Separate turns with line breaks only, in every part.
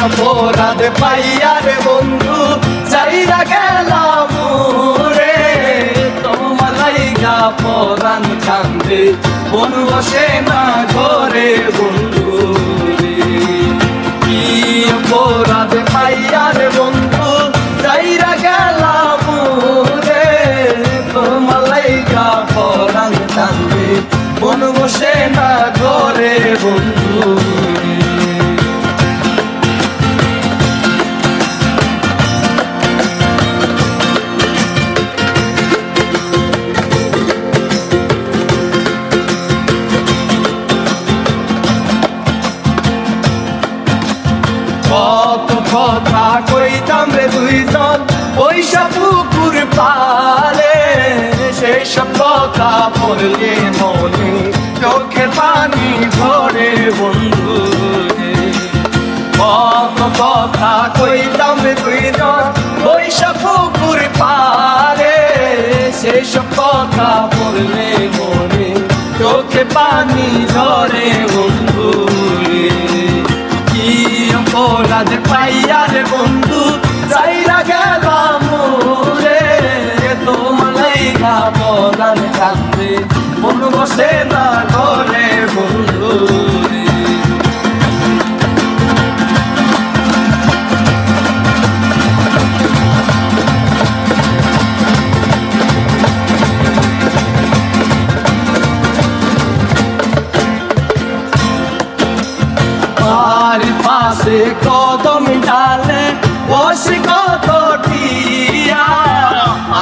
অপরাধ পাইয়া রে বন্ধু চাইরা গেলাম রে, তোমার লাইগা পরাণ কান্দে মন বসে না ঘরে বন্ধু রে। কি অপরাধ পাইয়া রে বন্ধু চাইরা গেলাম রে, তোমার লাইগা পরাণ কান্দে মন বসে না ঘরে বন্ধু রে। কত কথা কইতাম রে দুইজন পয়সা পুকুর পালে, সেই সব কথা পড়লে মনে চোখে পানি ধরে বন্ধু রে। কত কথা কইতাম রে দুইজন পয়সা পুকুর পালে, সেই সব কথা পড়লে মনে চোখে পানি ধরে বন্ধু রে। অপরাধ পাইয়া রে বন্ধু চাইরা গেলাম রে, তোমার লাইগা পরাণ কান্দে মন বসে না ঘরে বন্ধু রে। পাশে কদম ডালে বসে কত টিয়া,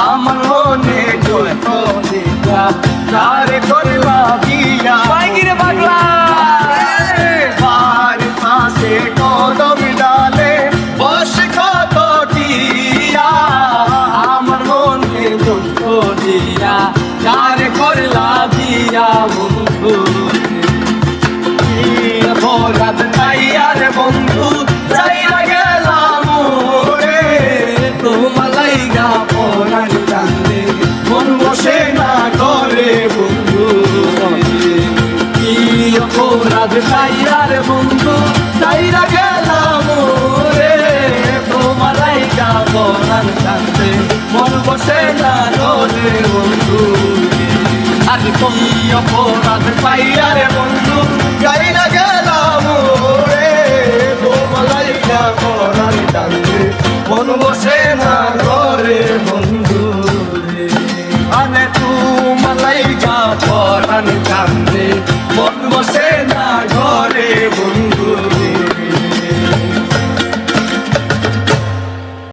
আমার মনে যত দেখা তারে করলা বিয়া। পাগলা পাশে কদম ডালে বসে কত টিয়া, আমার মনে যত দিয়া তারে করলা বিয়া বন্ধু। অপরাধ পাইয়া রে বন্ধু চাইরা গেলাম রে, তোমার লাইগা পরাণ কান্দে মন বসে না ঘরে বন্ধু রে। কি অপরাধ পাইয়া রে বন্ধু চাইরা গেলাম রে, তোমার লাইগা পরাণ কান্দে মন বসে না ঘরে বন্ধু রে। আর কি অপরাধ পাইয়া রে বন্ধু চাইরা গেলাম রে, তোমার লাইগা পরাণ কান্দে মন বসে না ঘরে বন্ধু রে। আরে তোমার লাইগা পরাণ কান্দে মন